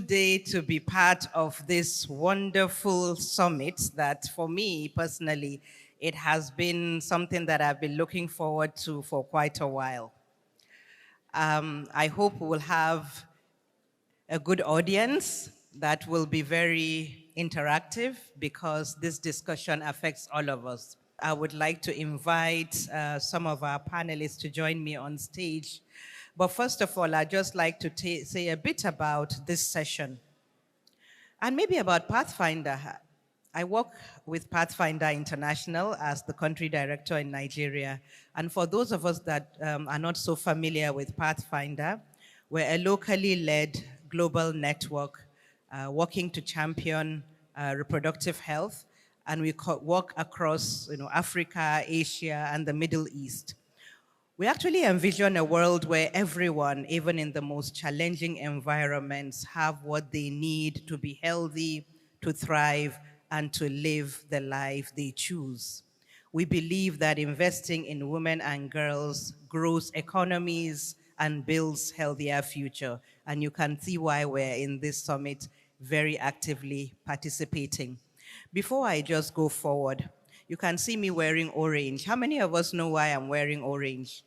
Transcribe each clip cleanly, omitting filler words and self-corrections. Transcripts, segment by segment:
day to be part of this wonderful summit that for me personally, it has been something that I've been looking forward to for quite a while. I hope we'll have a good audience that will be very interactive because this discussion affects all of us. I would like to invite some of our panelists to join me on stage. But first of all, I'd just like to say a bit about this session and maybe about Pathfinder. I work with Pathfinder International as the country director in Nigeria. And for those of us that are not so familiar with Pathfinder, we're a locally led global network working to champion reproductive health. And we work across Africa, Asia, and the Middle East. We actually envision a world where everyone, even in the most challenging environments, have what they need to be healthy, to thrive, and to live the life they choose. We believe that investing in women and girls grows economies and builds healthier future. And you can see why we're in this summit very actively participating. Before I just go forward, you can see me wearing orange. How many of us know why I'm wearing orange?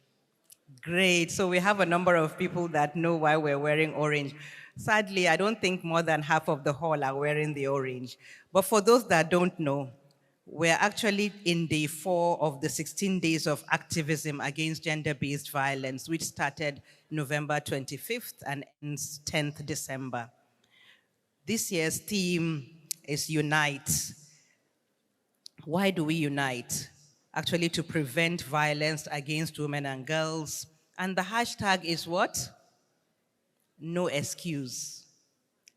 Great. So we have a number of people that know why we're wearing orange. Sadly, I don't think more than half of the hall are wearing the orange. But for those that don't know, we're actually in day 4 of the 16 days of activism against gender-based violence, which started November 25th and ends 10th December. This year's theme is Unite. Why do we unite? Actually, to prevent violence against women and girls. And the hashtag is what? No excuse.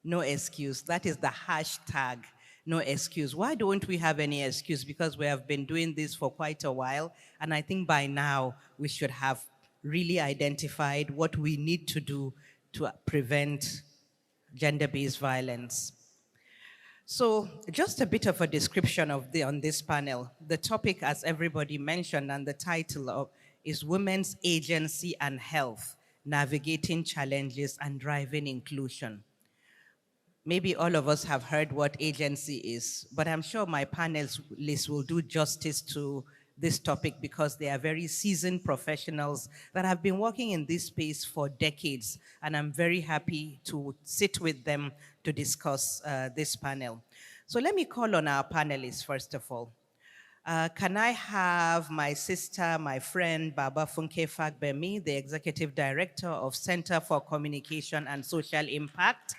No excuse. That is the hashtag, no excuse. Why don't we have any excuse? Because we have been doing this for quite a while. And I think by now we should have really identified what we need to do to prevent gender-based violence. So just a bit of a description on this panel. The topic, as everybody mentioned, and the title is Women's Agency and Health, Navigating Challenges and Driving Inclusion. Maybe all of us have heard what agency is, but I'm sure my panelists will do justice to this topic because they are very seasoned professionals that have been working in this space for decades, and I'm very happy to sit with them to discuss this panel. So let me call on our panelists first of all. Can I have my sister, my friend, Baba Funke Fagbemi, the Executive Director of Center for Communication and Social Impact.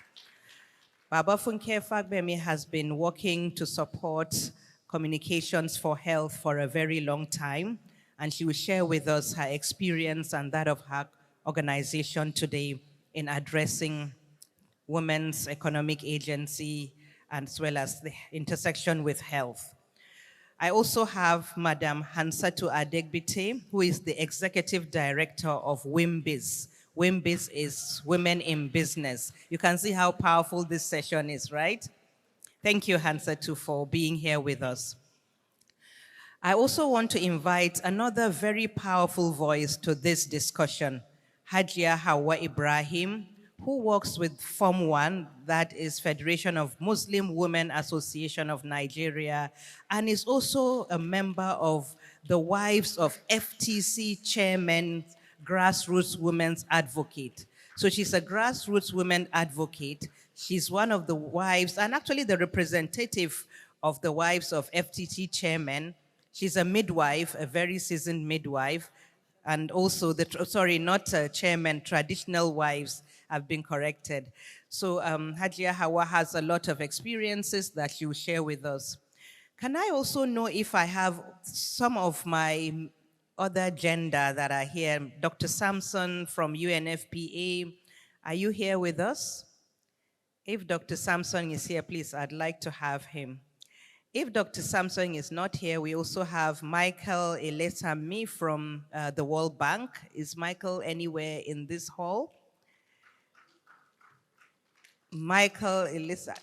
Baba Funke Fagbemi has been working to support communications for health for a very long time, and she will share with us her experience and that of her organization today in addressing women's economic agency as well as the intersection with health. I also have Madam Hansatu Adegbite, who is the Executive Director of WIMBIZ. WIMBIZ is Women in Business. You can see how powerful this session is, right? Thank you, Hansatu, for being here with us. I also want to invite another very powerful voice to this discussion, Hajia Hawa Ibrahim, who works with Form 1, that is Federation of Muslim Women Association of Nigeria, and is also a member of the Wives of FTC Chairman, Grassroots Women's Advocate. So she's a grassroots women advocate. She's one of the wives, and actually the representative of the Wives of FTC Chairman. She's a midwife, a very seasoned midwife, and also not chairman, traditional wives have been corrected. So Hajia Hawa has a lot of experiences that she will share with us. Can I also know if I have some of my other gender that are here? Dr. Samson from UNFPA, are you here with us? If Dr. Samson is here, please, I'd like to have him. If Dr. Samson is not here, we also have Michael Elesami from the World Bank. Is Michael anywhere in this hall? Michael Elisa,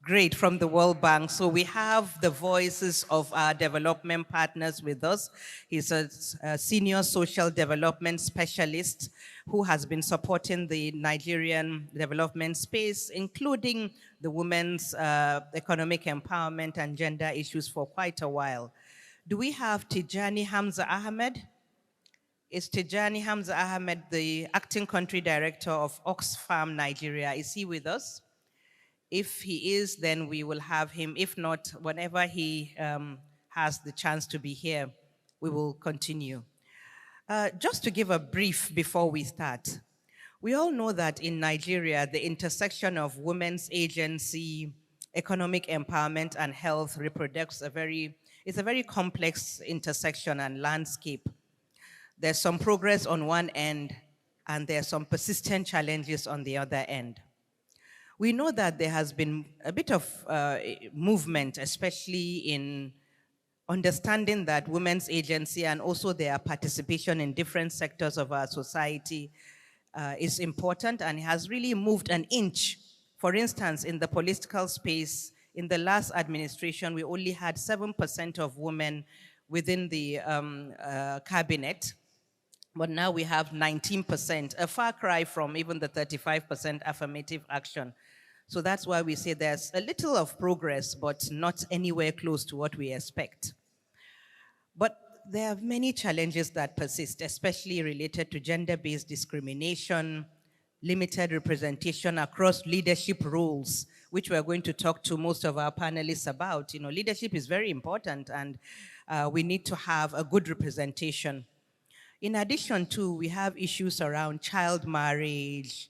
Great, from the World Bank. So we have the voices of our development partners with us. He's a senior social development specialist who has been supporting the Nigerian development space, including the women's economic empowerment and gender issues for quite a while. Do we have Tijani Hamza Ahmed? Is Tijani Hamza Ahmed the acting country director of Oxfam Nigeria? Is he with us? If he is, then we will have him. If not, whenever he has the chance to be here, we will continue. Just to give a brief before we start, we all know that in Nigeria, the intersection of women's agency, economic empowerment, and health reproduces it's a very complex intersection and landscape. There's some progress on one end, and there are some persistent challenges on the other end. We know that there has been a bit of movement, especially in understanding that women's agency and also their participation in different sectors of our society is important, and has really moved an inch. For instance, in the political space, in the last administration, we only had 7% of women within the cabinet, but now we have 19%, a far cry from even the 35% affirmative action. So that's why we say there's a little of progress, but not anywhere close to what we expect. But there are many challenges that persist, especially related to gender-based discrimination, limited representation across leadership roles, which we're going to talk to most of our panelists about. You know, leadership is very important, and we need to have a good representation. In addition to, we have issues around child marriage,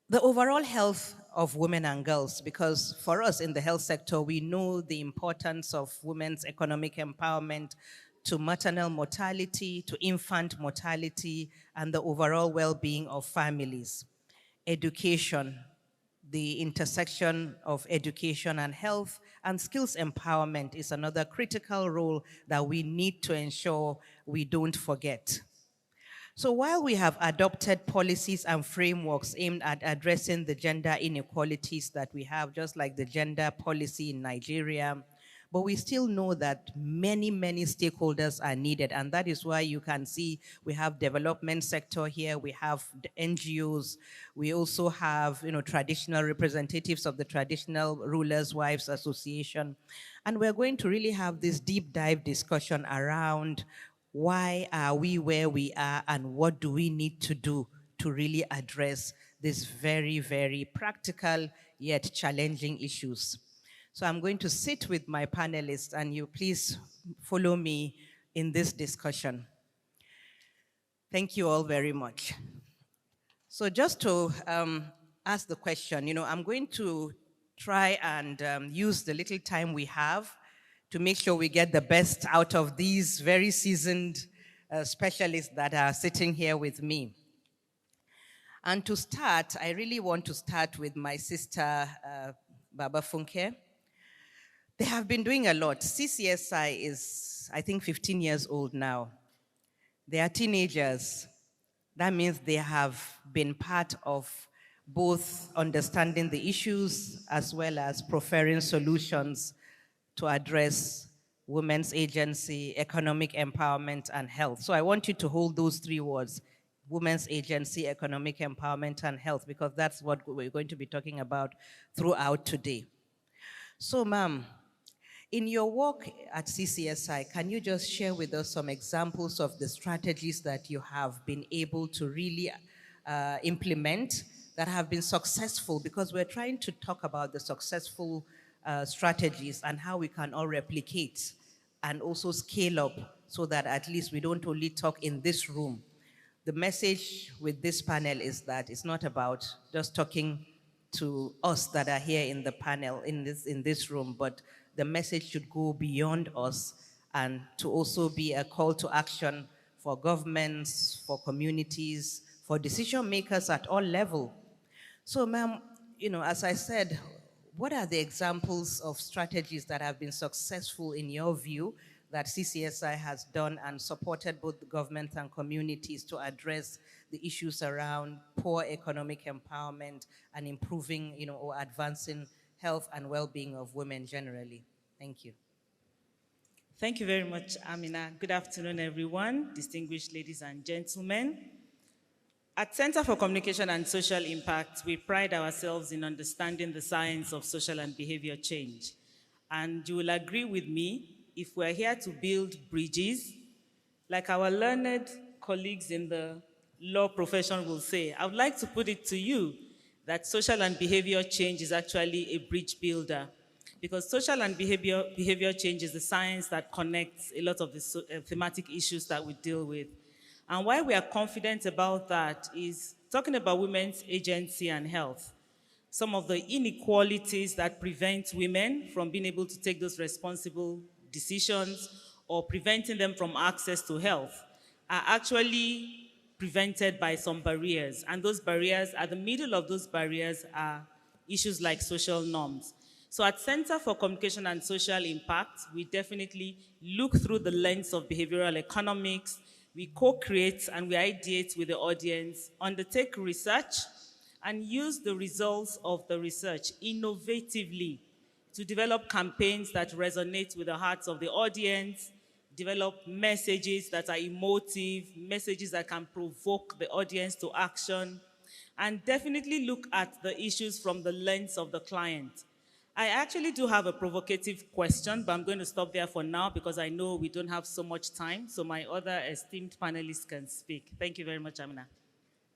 the overall health of women and girls, because for us in the health sector, we know the importance of women's economic empowerment to maternal mortality, to infant mortality, and the overall well-being of families. Education, the intersection of education and health and skills empowerment is another critical role that we need to ensure we don't forget. So while we have adopted policies and frameworks aimed at addressing the gender inequalities that we have, just like the gender policy in Nigeria, but we still know that many, many stakeholders are needed. And that is why you can see we have development sector here, we have the NGOs, we also have traditional representatives of the Traditional Rulers' Wives Association. And we're going to really have this deep dive discussion around why are we where we are and what do we need to do to really address these very, very practical yet challenging issues. So I'm going to sit with my panelists, and you please follow me in this discussion. Thank you all very much. So just to ask the question, I'm going to try and use the little time we have to make sure we get the best out of these very seasoned specialists that are sitting here with me. And to start, I really want to start with my sister, Baba Funke. They have been doing a lot. CCSI is, I think, 15 years old now. They are teenagers. That means they have been part of both understanding the issues as well as proffering solutions to address women's agency, economic empowerment, and health. So I want you to hold those three words: women's agency, economic empowerment, and health, because that's what we're going to be talking about throughout today. So, ma'am, in your work at CCSI, can you just share with us some examples of the strategies that you have been able to really implement that have been successful? Because we're trying to talk about the successful strategies and how we can all replicate and also scale up so that at least we don't only talk in this room. The message with this panel is that it's not about just talking to us that are here in the panel, in this room, but the message should go beyond us and to also be a call to action for governments, for communities, for decision makers at all levels. So, ma'am, as I said, what are the examples of strategies that have been successful in your view that CCSI has done and supported both the government and communities to address the issues around poor economic empowerment and improving, or advancing health and well-being of women generally. Thank you. Thank you very much, Amina. Good afternoon, everyone, distinguished ladies and gentlemen. At Center for Communication and Social Impact, we pride ourselves in understanding the science of social and behavior change. And you will agree with me, if we're here to build bridges, like our learned colleagues in the law profession will say, I would like to put it to you that social and behavior change is actually a bridge builder. Because social and behavior change is the science that connects a lot of the thematic issues that we deal with. And why we are confident about that is talking about women's agency and health. Some of the inequalities that prevent women from being able to take those responsible decisions or preventing them from access to health are actually prevented by some barriers. And those barriers, at the middle of those barriers, are issues like social norms. So at Center for Communication and Social Impact, we definitely look through the lens of behavioral economics. We co-create and we ideate with the audience, undertake research, and use the results of the research innovatively to develop campaigns that resonate with the hearts of the audience, develop messages that are emotive, messages that can provoke the audience to action, and definitely look at the issues from the lens of the client. I actually do have a provocative question, but I'm going to stop there for now because I know we don't have so much time, so my other esteemed panelists can speak. Thank you very much, Amina.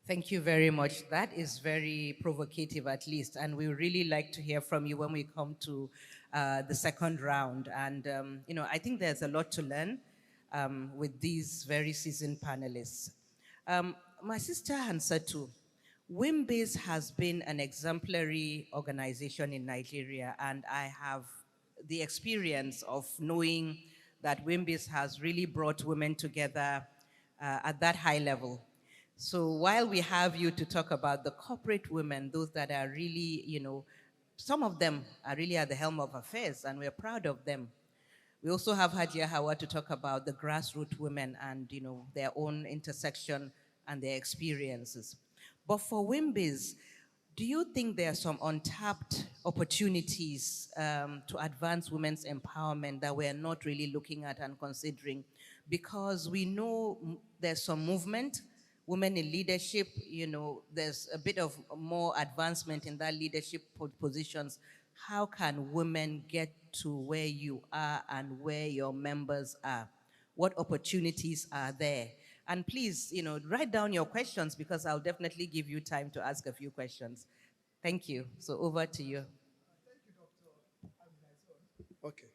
Thank you very much. That is very provocative, at least, and we really like to hear from you when we come to the second round. And I think there's a lot to learn with these very seasoned panelists. My sister Hansatu, WIMBIZ has been an exemplary organization in Nigeria, and I have the experience of knowing that WIMBIZ has really brought women together at that high level. So while we have you to talk about the corporate women, those that are really, some of them are really at the helm of affairs, and we're proud of them. We also have Hajia Hawa to talk about the grassroots women and, their own intersection and their experiences. But for WIMBIZ, do you think there are some untapped opportunities to advance women's empowerment that we're not really looking at and considering? Because we know there's some movement, women in leadership, there's a bit of more advancement in that leadership positions. How can women get to where you are and where your members are? What opportunities are there? And please, write down your questions because I'll definitely give you time to ask a few questions. Thank you. So over to you. Thank you, Dr. Amina. Okay.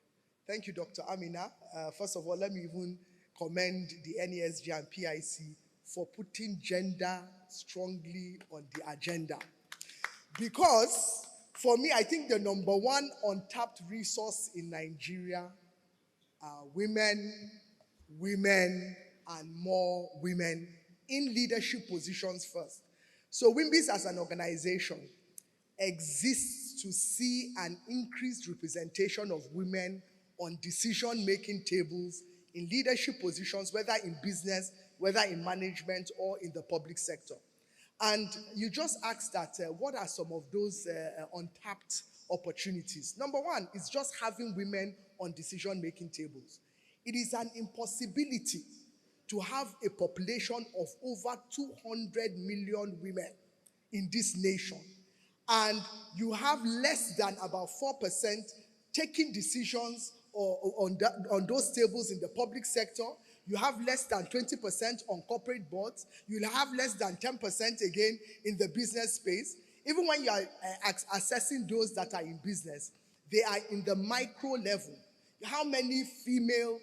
Thank you, Dr. Amina. First of all, let me even commend the NESG and PIC for putting gender strongly on the agenda. Because for me, I think the number one untapped resource in Nigeria are women, and more women in leadership positions first. So WIMBIZ as an organization exists to see an increased representation of women on decision-making tables in leadership positions, whether in business, whether in management, or in the public sector. And you just asked that, what are some of those untapped opportunities? Number one is just having women on decision-making tables. It is an impossibility to have a population of over 200 million women in this nation, and you have less than about 4% taking decisions on those tables in the public sector. You have less than 20% on corporate boards. You'll have less than 10% again in the business space. Even when you are assessing those that are in business, they are in the micro level. How many female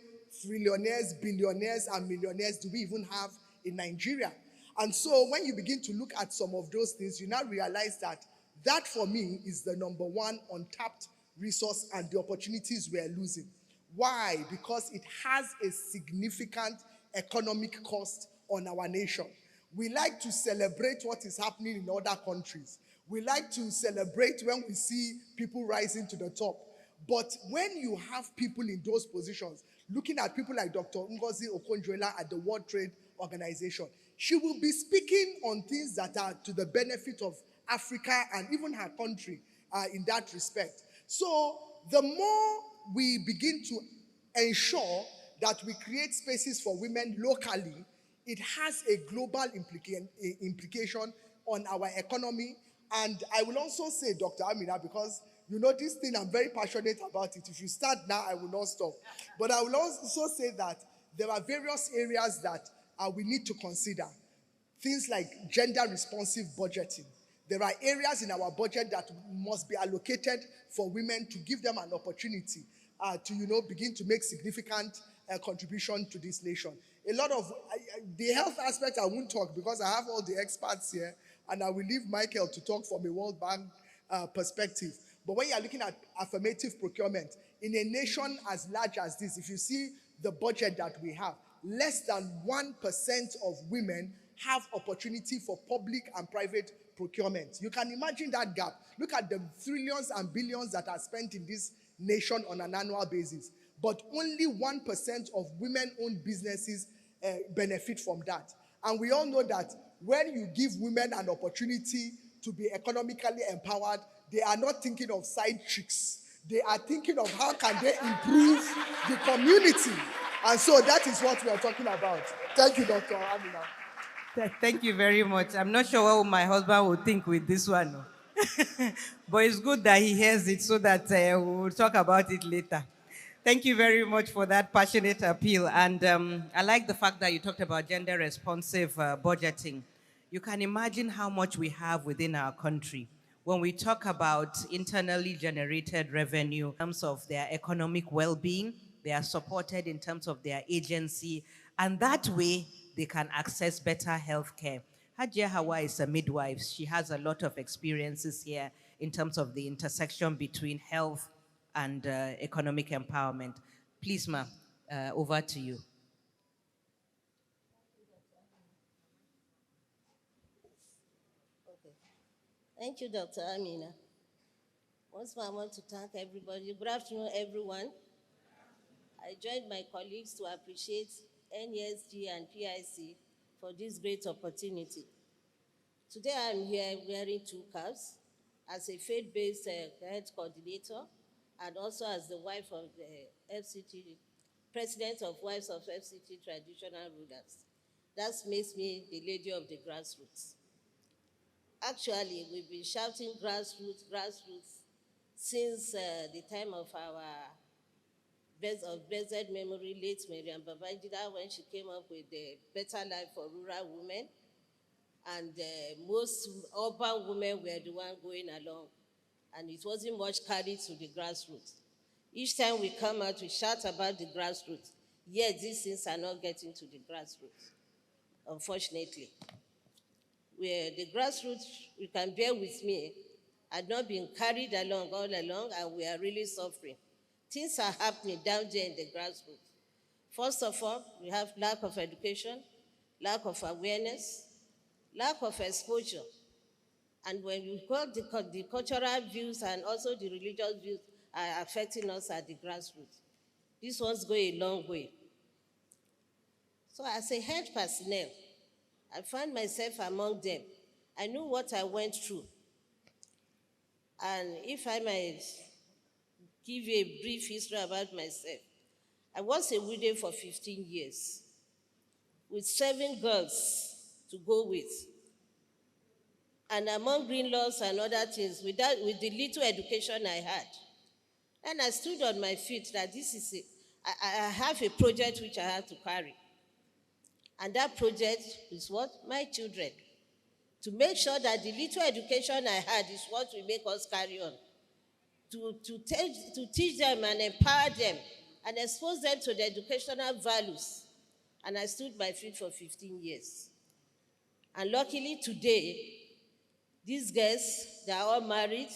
trillionaires, billionaires, and millionaires do we even have in Nigeria? And so when you begin to look at some of those things, you now realize that for me is the number one untapped resource and the opportunities we are losing. Why? Because it has a significant economic cost on our nation. We like to celebrate what is happening in other countries. We like to celebrate when we see people rising to the top. But when you have people in those positions, looking at people like Dr. Ngozi Okonjo-Iweala at the World Trade Organization. She will be speaking on things that are to the benefit of Africa and even her country in that respect. So the more we begin to ensure that we create spaces for women locally, it has a global implication on our economy. And I will also say, Dr. Amina, because you know this thing, I'm very passionate about it. If you start now, I will not stop. But I will also say that there are various areas that we need to consider. Things like gender responsive budgeting. There are areas in our budget that must be allocated for women to give them an opportunity to begin to make significant contribution to this nation. A lot of the health aspect I won't talk because I have all the experts here, and I will leave Michael to talk from a World Bank perspective. But when you are looking at affirmative procurement in a nation as large as this, if you see the budget that we have, less than 1% of women have opportunity for public and private procurement. You can imagine that gap. Look at the trillions and billions that are spent in this nation on an annual basis. But only 1% of women-owned businesses benefit from that. And we all know that when you give women an opportunity to be economically empowered, they are not thinking of side tricks. They are thinking of how can they improve the community. And so that is what we are talking about. Thank you, Dr. Amina. Thank you very much. I'm not sure what my husband would think with this one. But it's good that he hears it so that we'll talk about it later. Thank you very much for that passionate appeal. And I like the fact that you talked about gender responsive budgeting. You can imagine how much we have within our country when we talk about internally generated revenue in terms of their economic well-being. They are supported in terms of their agency, and that way they can access better health care. Hajia Hawa is a midwife. She has a lot of experiences here in terms of the intersection between health and economic empowerment. Please, ma'am, over to you. Okay. Thank you, Dr. Amina. Once more, I want to thank everybody. Good afternoon, everyone. I joined my colleagues to appreciate NESG and PIC for this great opportunity. Today, I'm here wearing two caps as a faith-based health coordinator and also as the wife of the FCT, president of Wives of FCT Traditional Rulers. That makes me the lady of the grassroots. Actually, we've been shouting grassroots, grassroots since the time of our blessed memory, late Miriam Babangida, when she came up with the Better Life for Rural Women. And most urban women were the one going along. And it wasn't much carried to the grassroots. Each time we come out, we shout about the grassroots. Yet these things are not getting to the grassroots, unfortunately. Where the grassroots, you can bear with me, had not been carried along all along, and we are really suffering. Things are happening down there in the grassroots. First of all, we have lack of education, lack of awareness, lack of exposure. And when we got the cultural views and also the religious views are affecting us at the grassroots. This one's going a long way. So as a health personnel, I found myself among them. I knew what I went through. And if I might give you a brief history about myself, I was a widow for 15 years with 7 girls to go with. And among green laws and other things, with the little education I had. And I stood on my feet that I have a project which I have to carry. And that project is what? My children. To make sure that the little education I had is what will make us carry on. To teach them and empower them and expose them to the educational values. And I stood my feet for 15 years. And luckily today, these girls, they are all married.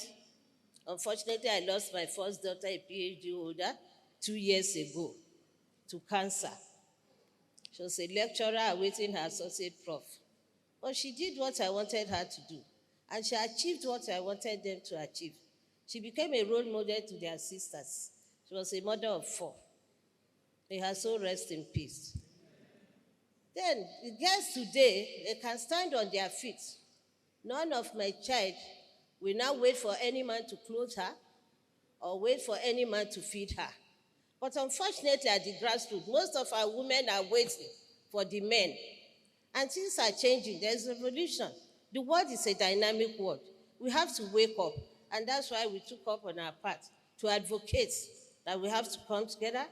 Unfortunately, I lost my first daughter, a PhD holder, 2 years ago to cancer. She was a lecturer awaiting her associate prof. But she did what I wanted her to do. And she achieved what I wanted them to achieve. She became a role model to their sisters. She was a mother of 4. May her soul rest in peace. Then the girls today, they can stand on their feet. None of my child will now wait for any man to clothe her or wait for any man to feed her. But unfortunately, at the grassroots, most of our women are waiting for the men. And things are changing. There's a revolution. The world is a dynamic world. We have to wake up. And that's why we took up on our part to advocate that we have to come together,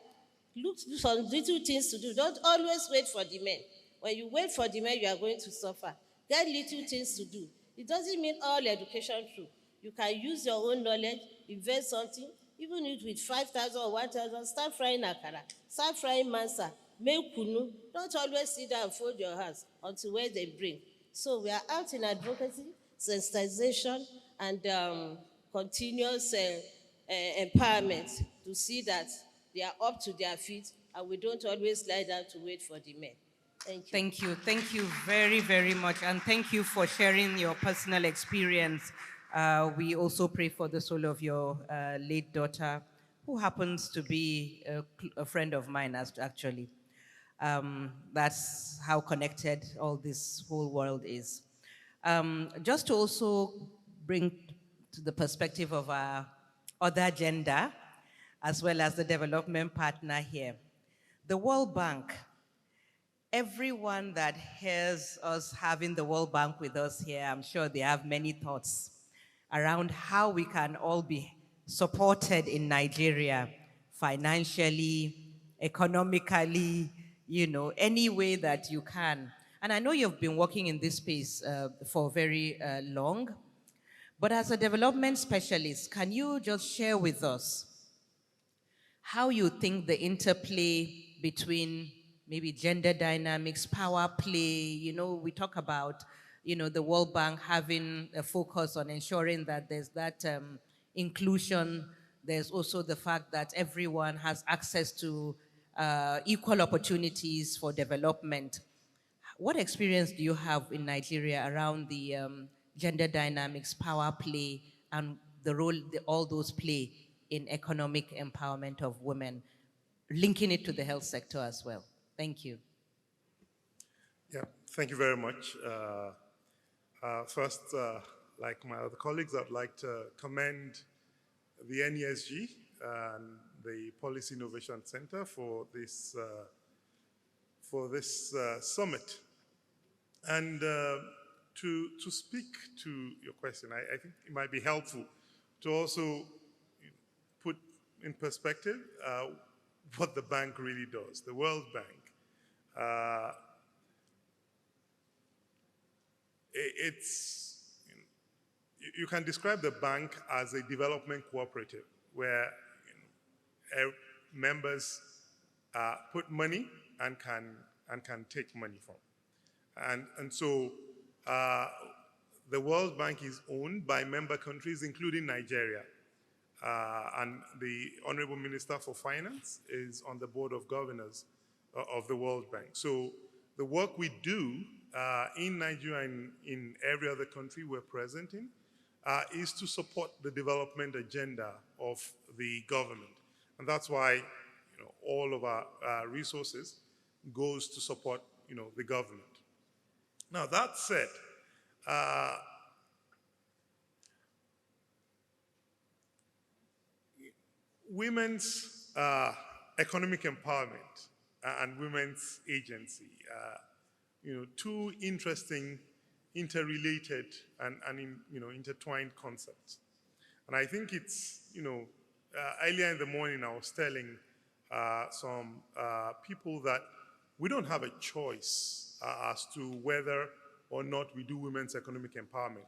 look for some little things to do. Don't always wait for the men. When you wait for the men, you are going to suffer. Get little things to do. It doesn't mean all education true. You can use your own knowledge, invest something, even if with 5,000 or 1,000, start frying akara, start frying masa, make kunu. Don't always sit down and fold your hands until where they bring. So we are out in advocacy, sensitization, and continuous empowerment to see that they are up to their feet and we don't always lie down to wait for the men. Thank you. Thank you. Thank you very, very much. And thank you for sharing your personal experience. We also pray for the soul of your late daughter, who happens to be a friend of mine, actually. That's how connected all this whole world is. Just to also bring to the perspective of our other agenda, as well as the development partner here, the World Bank. Everyone that hears us having the World Bank with us here, I'm sure they have many thoughts around how we can all be supported in Nigeria financially, economically, any way that you can. And I know you've been working in this space for very long, but as a development specialist, can you just share with us how you think the interplay between maybe gender dynamics, power play, we talk about, the World Bank having a focus on ensuring that there's that inclusion. There's also the fact that everyone has access to equal opportunities for development. What experience do you have in Nigeria around the gender dynamics, power play, and the role all those play in economic empowerment of women, linking it to the health sector as well? Thank you. Yeah, thank you very much. First, like my other colleagues, I'd like to commend the NESG and the Policy Innovation Center for this summit. And to speak to your question, I think it might be helpful to also put in perspective what the bank really does, the World Bank. You can describe the bank as a development cooperative where members put money and can take money from. And so the World Bank is owned by member countries, including Nigeria. And the Honorable Minister for Finance is on the board of governors of the World Bank. So the work we do in Nigeria and in every other country we're present in is to support the development agenda of the government. And that's why all of our resources goes to support the government. Now that said, women's economic empowerment and women's agency, two interesting, interrelated, and intertwined concepts. And I think it's, earlier in the morning I was telling some people that we don't have a choice as to whether or not we do women's economic empowerment.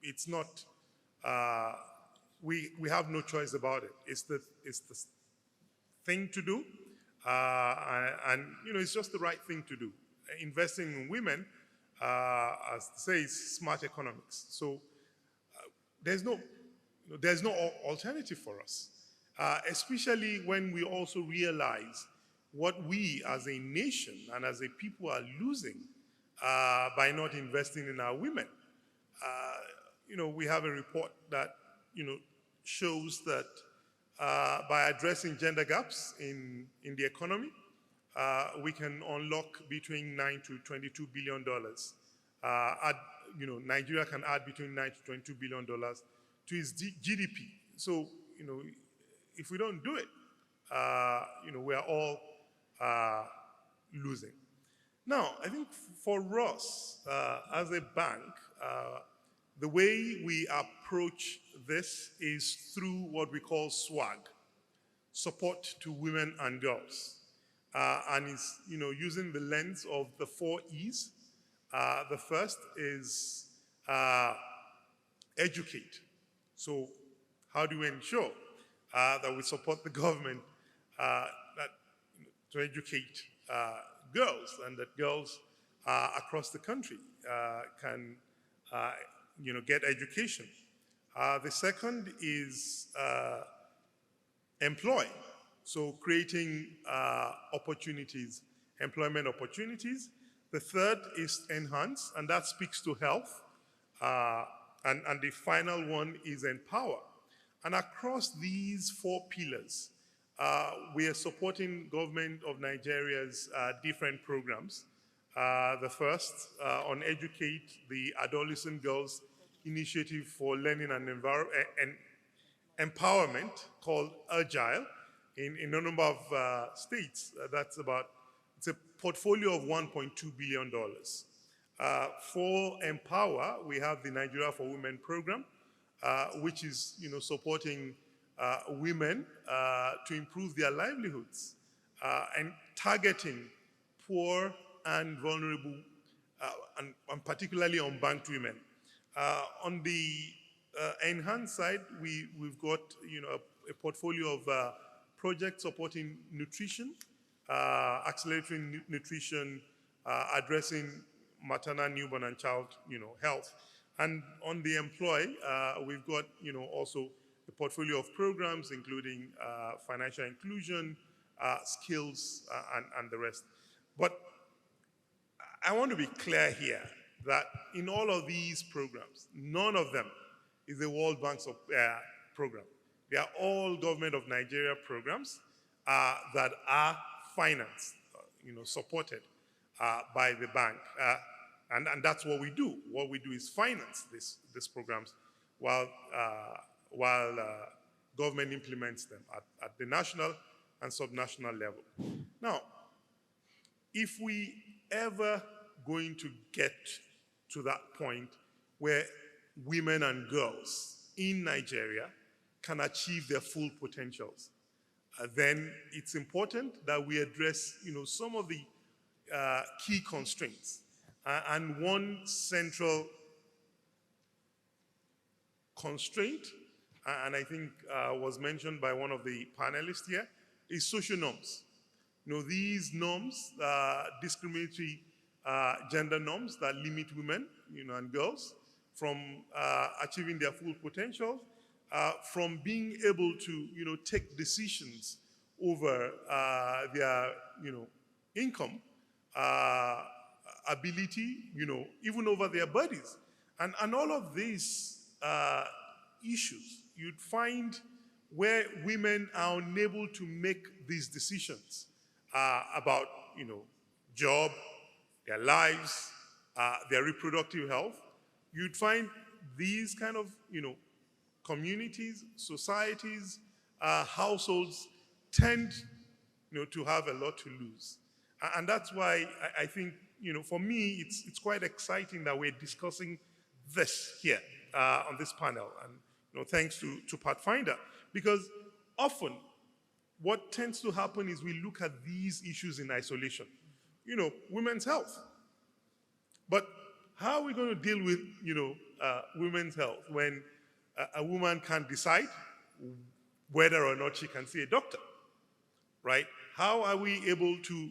It's not, we have no choice about it. It's the thing to do, and it's just the right thing to do. Investing in women, as they say, is smart economics. So there's no alternative for us, especially when we also realize what we as a nation and as a people are losing by not investing in our women. We have a report that shows that by addressing gender gaps in the economy, we can unlock between $9 to $22 billion. Nigeria can add between $9 to $22 billion to its GDP. So, if we don't do it, we are all losing. Now, I think for us as a bank, the way we approach this is through what we call SWAG, support to women and girls. And it's using the lens of the 4 E's. The first is educate. So how do we ensure that we support the government to educate girls, and that girls across the country can get education? The second is employ. So creating opportunities, employment opportunities. The third is enhance, and that speaks to health. And the final one is empower. And across these 4 pillars, we are supporting government of Nigeria's different programs. The first, on Educate, the Adolescent Girls Initiative for Learning and Empowerment, called Agile, in a number of states. It's a portfolio of $1.2 billion. For Empower, we have the Nigeria for Women program, which is supporting women to improve their livelihoods and targeting poor and vulnerable, and particularly unbanked women. On the enhanced side, we've got a portfolio of projects supporting nutrition, accelerating nutrition, addressing maternal, newborn, and child health. And on the employ, we've got also a portfolio of programs including financial inclusion, skills, and the rest. But I want to be clear here that in all of these programs, none of them is the World Bank's program. They are all Government of Nigeria programs that are financed, supported by the bank. And that's what we do. What we do is finance these programs while government implements them at the national and subnational level. Now, if we ever going to get to that point where women and girls in Nigeria can achieve their full potentials, then it's important that we address, some of the key constraints. And one central constraint, and I think was mentioned by one of the panelists here, is social norms. These norms, discriminatory gender norms that limit women, and girls from achieving their full potential, from being able to, take decisions over their, income, ability, even over their bodies. And all of these issues, you'd find where women are unable to make these decisions about, job, their lives, their reproductive health. You'd find these kind of, communities, societies, households tend, to have a lot to lose. And that's why I think, for me, it's quite exciting that we're discussing this here on this panel. And, thanks to Pathfinder, because often what tends to happen is we look at these issues in isolation. Women's health. But how are we going to deal with, women's health when a woman can't decide whether or not she can see a doctor, right? How are we able to,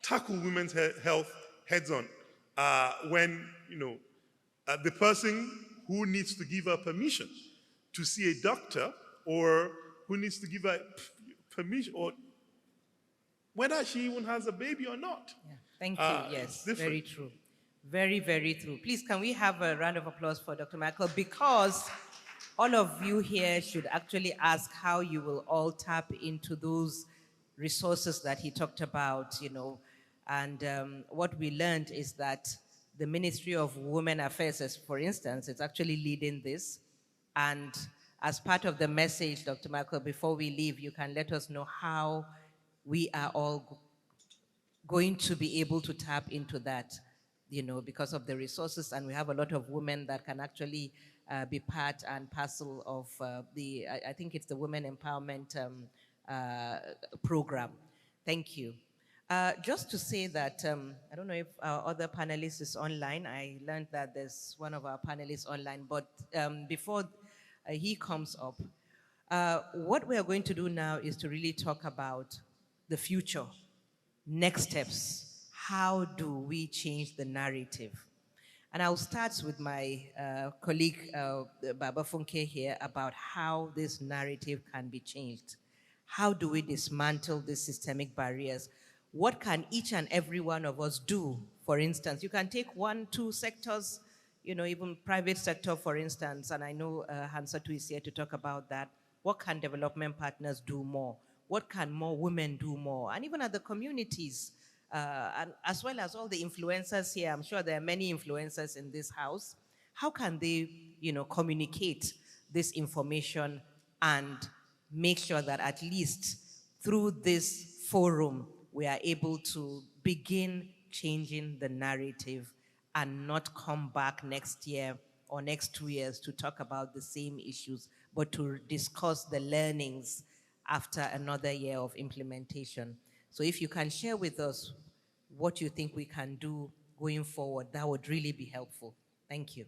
tackle women's health heads on when, the person who needs to give her permission to see a doctor, or who needs to give her permission, or whether she even has a baby or not. Yeah. Thank you. Yes, very true. Very, very true. Please, can we have a round of applause for Dr. Michael? Because all of you here should actually ask how you will all tap into those resources that he talked about, And what we learned is that the Ministry of Women Affairs, for instance, is actually leading this. And as part of the message, Dr. Michael, before we leave, you can let us know how we are all going to be able to tap into that, because of the resources. And we have a lot of women that can actually be part and parcel of I think it's the Women Empowerment Program. Thank you. Just to say that, I don't know if our other panelist is online. I learned that there's one of our panelists online, but before he comes up, what we are going to do now is to really talk about the future, next steps. How do we change the narrative? And I'll start with my colleague, Baba Funke here, about how this narrative can be changed. How do we dismantle these systemic barriers? What can each and every one of us do? For instance, you can take 1, 2 sectors, even private sector, for instance, and I know Hansatu is here to talk about that. What can development partners do more? What can more women do more? And even at the communities, and as well as all the influencers here, I'm sure there are many influencers in this house. How can they, communicate this information and make sure that at least through this forum, we are able to begin changing the narrative and not come back next year or next 2 years to talk about the same issues, but to discuss the learnings after another year of implementation. So if you can share with us what you think we can do going forward, that would really be helpful. Thank you.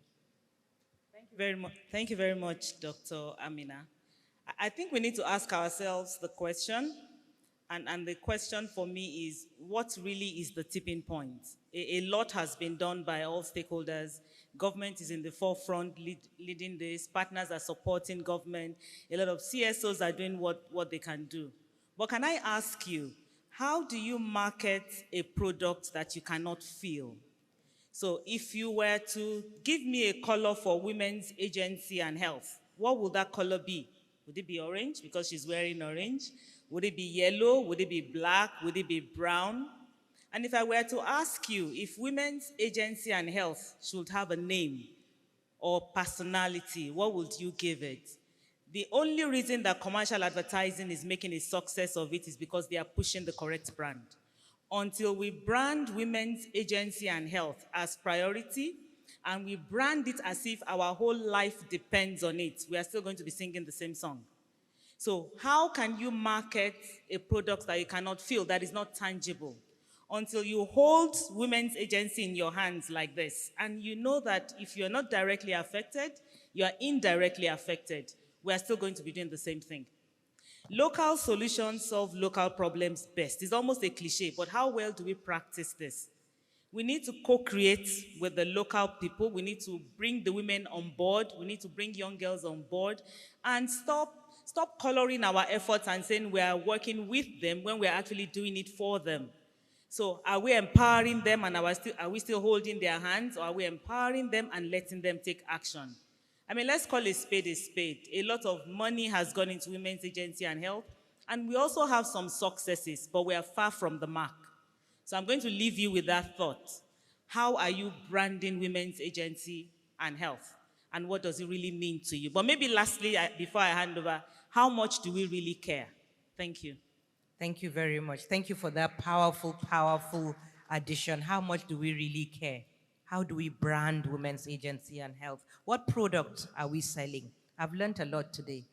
Thank you very much. Thank you very much, Dr. Amina. I think we need to ask ourselves the question, and the question for me is, what really is the tipping point? A lot has been done by all stakeholders. Government is in the forefront leading this. Partners are supporting government. A lot of CSOs are doing what they can do. But can I ask you, how do you market a product that you cannot feel? So if you were to give me a color for women's agency and health, what would that color be? Would it be orange because she's wearing orange? Would it be yellow? Would it be black? Would it be brown? And if I were to ask you if women's agency and health should have a name or personality, what would you give it? The only reason that commercial advertising is making a success of it is because they are pushing the correct brand. Until we brand women's agency and health as priority, and we brand it as if our whole life depends on it, we are still going to be singing the same song. So how can you market a product that you cannot feel, that is not tangible? Until you hold women's agency in your hands like this, and you know that if you're not directly affected, you are indirectly affected, we are still going to be doing the same thing. Local solutions solve local problems best. It's almost a cliche, but how well do we practice this? We need to co-create with the local people. We need to bring the women on board. We need to bring young girls on board and stop coloring our efforts and saying we are working with them when we're actually doing it for them. So are we empowering them and are we still holding their hands, or are we empowering them and letting them take action? I mean, let's call a spade a spade. A lot of money has gone into women's agency and health, and we also have some successes, but we are far from the mark. So I'm going to leave you with that thought. How are you branding women's agency and health? And what does it really mean to you? But maybe lastly, before I hand over, how much do we really care? Thank you. Thank you very much. Thank you for that powerful, powerful addition. How much do we really care? How do we brand women's agency and health? What products are we selling? I've learned a lot today.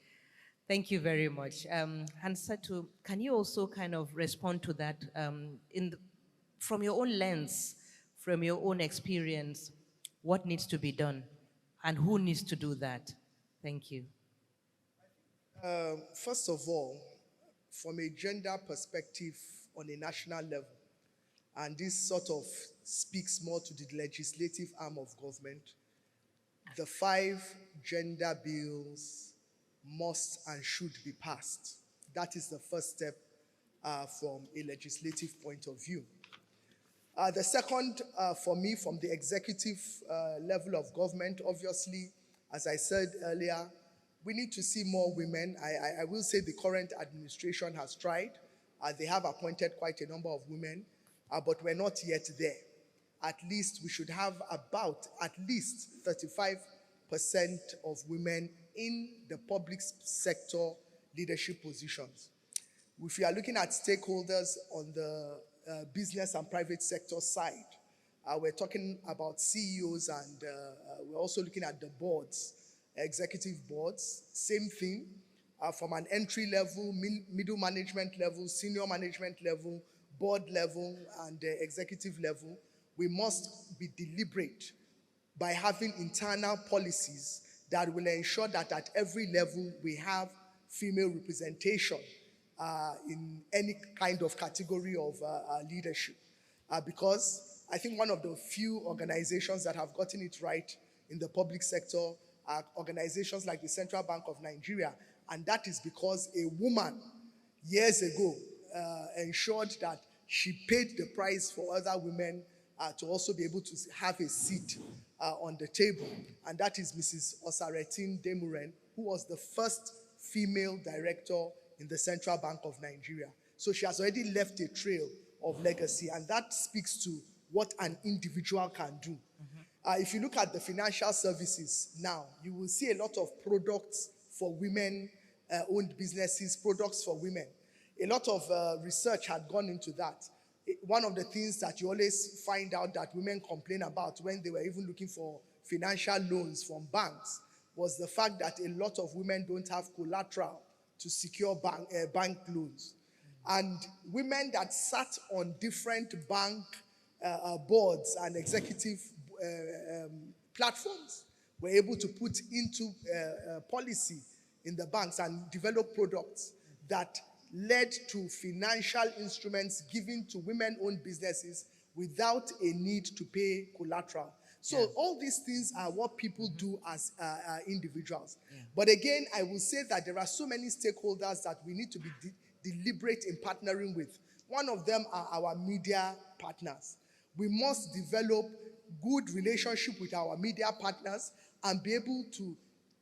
Thank you very much. Hansatu, can you also kind of respond to that from your own lens, from your own experience, what needs to be done and who needs to do that? Thank you. First of all, from a gender perspective on a national level, and this sort of speaks more to the legislative arm of government, the 5 gender bills must and should be passed. That is the first step from a legislative point of view. The second, for me, from the executive level of government, obviously, as I said earlier, We need to see more women. I will say the current administration has tried. They have appointed quite a number of women, but we're not yet there. At least we should have about at least 35% of women in the public sector leadership positions. If you are looking at stakeholders on the business and private sector side, we're talking about CEOs, and we're also looking at the boards, executive boards. Same thing, from an entry level, middle management level, senior management level, board level, and executive level. We must be deliberate by having internal policies that will ensure that at every level we have female representation in any kind of category of leadership. Because I think one of the few organizations that have gotten it right in the public sector are organizations like the Central Bank of Nigeria, and that is because a woman years ago ensured that she paid the price for other women to also be able to have a seat on the table. And that is Mrs. Osaretin Demuren, who was the first female director in the Central Bank of Nigeria. So she has already left a trail of legacy, and that speaks to what an individual can do. If you look at the financial services now, you will see a lot of products for women-owned businesses, products for women. A lot of research had gone into that. One of the things that you always find out that women complain about when they were even looking for financial loans from banks was the fact that a lot of women don't have collateral to secure bank loans. And women that sat on different bank boards and executive platforms were able to put into policy in the banks and develop products that led to financial instruments given to women-owned businesses without a need to pay collateral. So all these things are what people do as individuals. But again, I will say that there are so many stakeholders that we need to be deliberate in partnering with. One of them are our media partners. We must develop good relationship with our media partners and be able to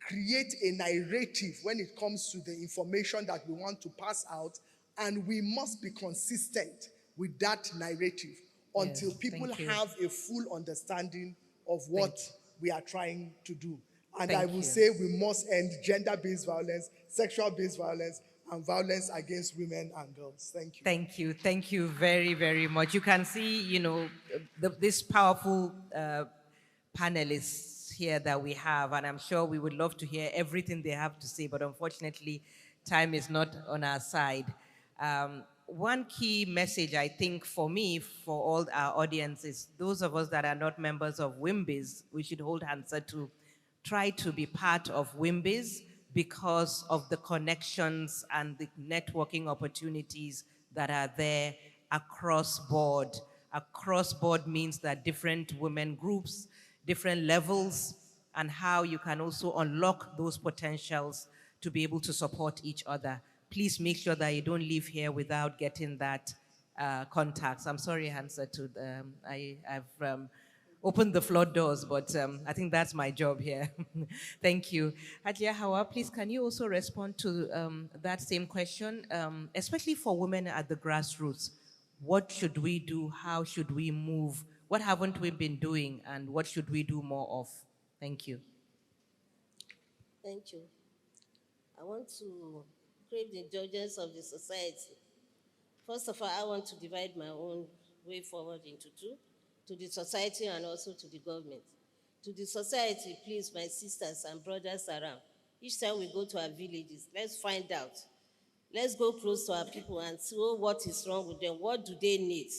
create a narrative when it comes to the information that we want to pass out, and we must be consistent with that narrative until people have a full understanding of what we are trying to do. And I will say we must end gender-based violence, sexual-based violence, and violence against women and girls. Thank you. Thank you. Thank you very, very much. You can see, this powerful panelists here that we have, and I'm sure we would love to hear everything they have to say, but unfortunately, time is not on our side. One key message, I think, for me, for all our audience, is those of us that are not members of WIMBIZ, we should hold hands to try to be part of WIMBIZ because of the connections and the networking opportunities that are there across board. Across board means that different women groups, different levels, and how you can also unlock those potentials to be able to support each other. Please make sure that you don't leave here without getting that contacts. I'm sorry, Hansa, I've opened the floor doors, but I think that's my job here. Thank you. Hajiya Hawa, please, can you also respond to that same question, especially for women at the grassroots? What should we do? How should we move? What haven't we been doing, and what should we do more of? Thank you. Thank you. I want to crave the indulgence of the society. First of all, I want to divide my own way forward into two, to the society and also to the government. To the society, please, my sisters and brothers around, each time we go to our villages, let's find out. Let's go close to our people and see what is wrong with them. What do they need?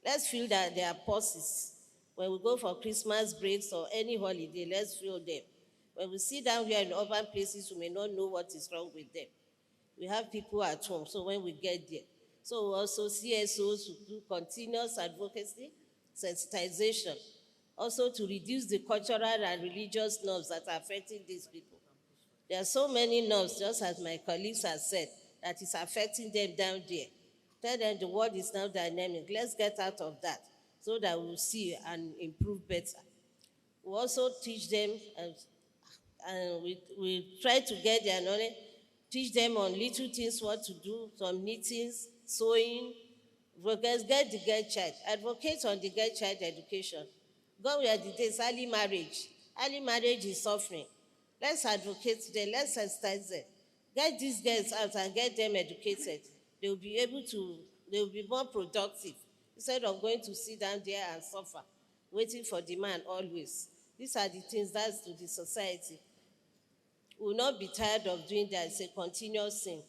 Let's feel that their pulses. When we go for Christmas breaks or any holiday, let's feel them. When we sit down here in urban places, we may not know what is wrong with them. We have people at home, so when we get there. So also CSOs who do continuous advocacy, sensitization, also to reduce the cultural and religious norms that are affecting these people. There are so many norms, just as my colleagues have said, that is affecting them down there. Tell them the world is now dynamic. Let's get out of that so that we'll see and improve better. We also teach them And we try to get their knowledge, teach them on little things, what to do, some knittings, sewing, get the girl child, advocate on the girl child education. God were the days, early marriage. Early marriage is suffering. Let's advocate them, let's sensitize them. Get these girls out and get them educated. They will be able to, they will be more productive instead of going to sit down there and suffer, waiting for the man always. These are the things that's to the society. We will not be tired of doing that. It's a continuous thing.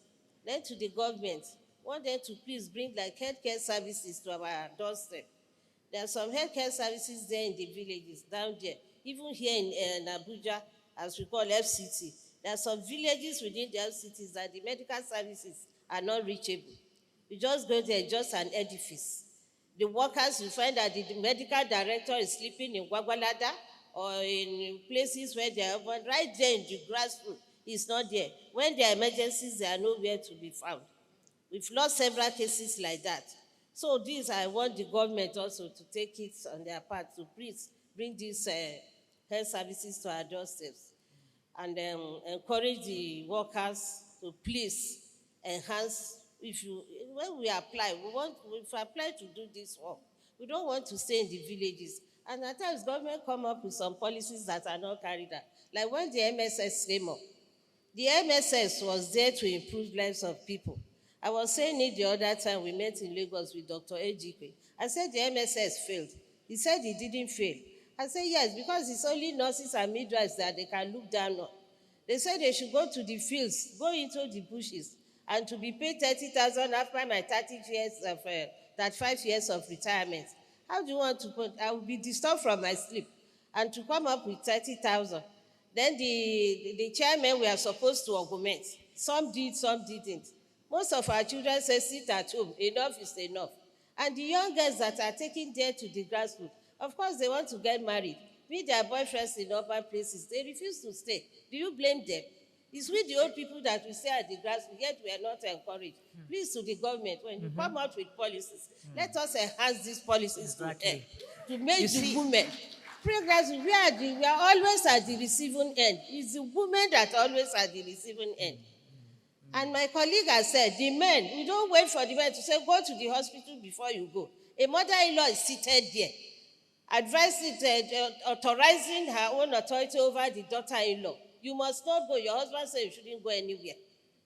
Then to the government, want them to please bring like healthcare services to our doorstep. There are some healthcare services there in the villages, down there. Even here in Abuja, as we call FCT, there are some villages within the FCTs that the medical services are not reachable. You just go there, just an edifice. The workers, you find that the medical director is sleeping in Gwagwalada or in places where they are, but right there in the grassroots, he's not there. When there are emergencies, they are nowhere to be found. We've lost several cases like that. So this, I want the government also to take it on their part to please bring these health services to our doorsteps and encourage the workers to please enhance. When we apply, if we apply to do this work, we don't want to stay in the villages. And at times, government come up with some policies that are not carried out. Like when the MSS came up, the MSS was there to improve lives of people. I was saying it the other time we met in Lagos with Dr. Ejike. I said the MSS failed. He said he didn't fail. I said yes, because it's only nurses and midwives that they can look down on. They said they should go to the fields, go into the bushes, and to be paid 30,000 after my 35 years of retirement. How do you want to put? I will be disturbed from my sleep, and to come up with 30,000. Then the chairmen were supposed to augment. Some did, some didn't. Most of our children say, sit at home, enough is enough. And the young girls that are taken there to the grassroots, of course they want to get married. Meet their boyfriends in urban places. They refuse to stay. Do you blame them? It's with the old people that we stay at the grassroots, yet we are not encouraged. Please, to the government, when you come out with policies, let us enhance these policies to make the women. Progress, we are always at the receiving end. It's the women that are always at the receiving end. And my colleague has said, the men, we don't wait for the men to say, go to the hospital before you go. A mother-in-law is seated there, authorizing her own authority over the daughter-in-law. You must not go. Your husband said you shouldn't go anywhere.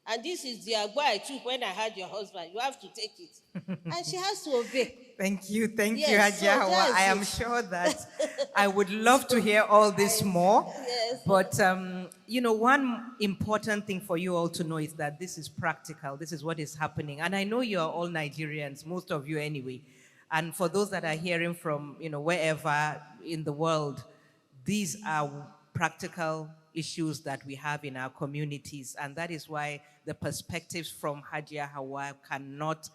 And this is the agbo I took when I had your husband. You have to take it. And she has to obey. Thank you, Yes, Hajiya so Hawa. I am sure that I would love to hear all this more. Yes. But, one important thing for you all to know is that this is practical. This is what is happening. And I know you are all Nigerians, most of you anyway. And for those that are hearing from, wherever in the world, these are practical issues that we have in our communities. And that is why the perspectives from Hajiya Hawa cannot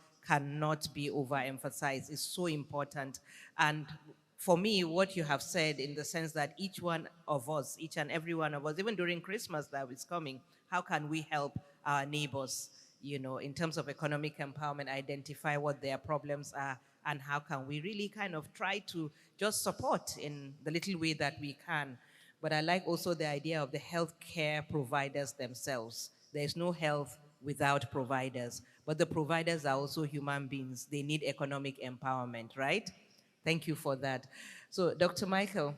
be overemphasized. It's so important. And for me, what you have said in the sense that each one of us, each and every one of us, even during Christmas that is coming, how can we help our neighbors, in terms of economic empowerment, identify what their problems are, and how can we really kind of try to just support in the little way that we can. But I like also the idea of the healthcare providers themselves. There's no health without providers, but the providers are also human beings. They need economic empowerment, right? Thank you for that. So, Dr. Michael,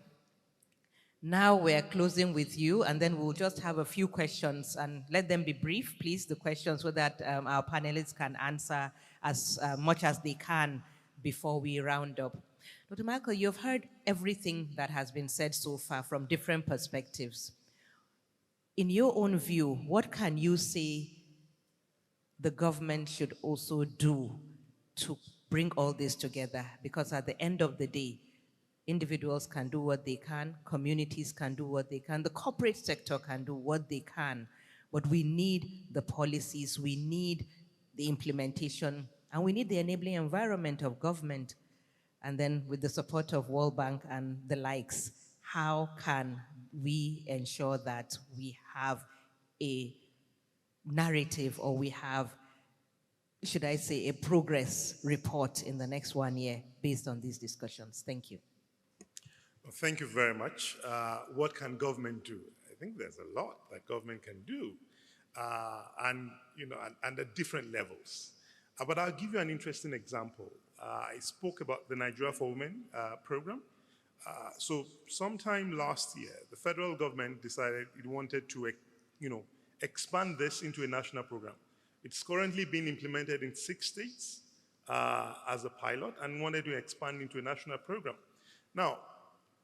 now we're closing with you, and then we'll just have a few questions, and let them be brief, please, the questions, so that our panelists can answer as much as they can before we round up. Dr. Michael, you've heard everything that has been said so far from different perspectives. In your own view, what can you say the government should also do to bring all this together? Because at the end of the day, individuals can do what they can, communities can do what they can, the corporate sector can do what they can, but we need the policies, we need the implementation, and we need the enabling environment of government. And then with the support of World Bank and the likes, how can we ensure that we have a narrative, or we have, should I say, a progress report in the next 1 year based on these discussions? Thank you. Well, thank you very much. What can government do? think there's a lot that government can do, and and at different levels. But I'll give you an interesting example. I spoke about the Nigeria for Women program. So sometime last year, the federal government decided it wanted to, expand this into a national program. It's currently being implemented in 6 states as a pilot and wanted to expand into a national program. Now,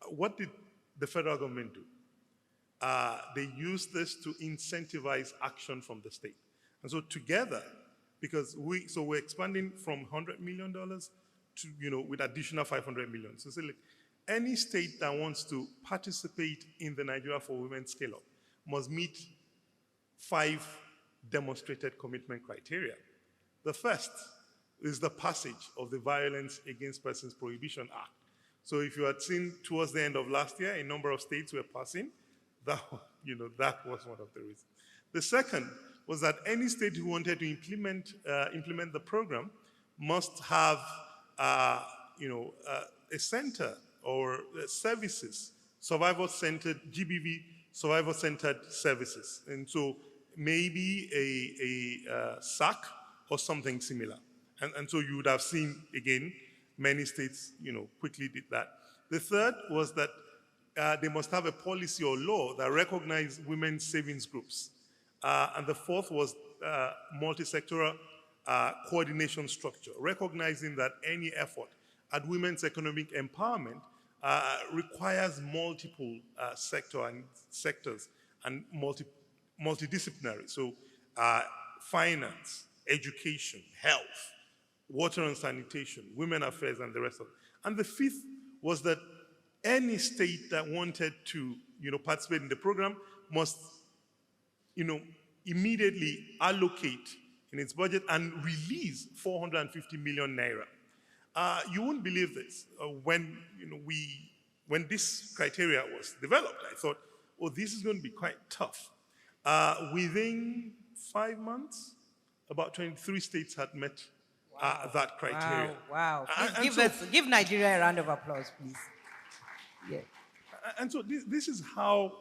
what did the federal government do? They used this to incentivize action from the state. And so together, because we're expanding from $100 million to, with additional 500 million. So look, any state that wants to participate in the Nigeria for Women Scale-Up must meet 5 demonstrated commitment criteria. The first is the passage of the Violence Against Persons Prohibition Act. So if you had seen towards the end of last year, a number of states were passing, that was one of the reasons. The second was that any state who wanted to implement the program must have a center or services, survivor-centered, GBV, survivor-centered services. And so maybe a SAC or something similar. And so you would have seen, again, many states, quickly did that. The third was that they must have a policy or law that recognize women's savings groups. And the fourth was multi-sectoral coordination structure, recognizing that any effort at women's economic empowerment requires multiple sectors and multidisciplinary. So finance, education, health, water and sanitation, women affairs, and the rest of it. And the fifth was that any state that wanted to participate in the program must immediately allocate in its budget and release 450 million naira. You wouldn't believe this. When this criteria was developed, I thought, oh, this is going to be quite tough. Within 5 months, about 23 states had met that criteria. Wow. Give Nigeria a round of applause, please. Yeah. And so this is how,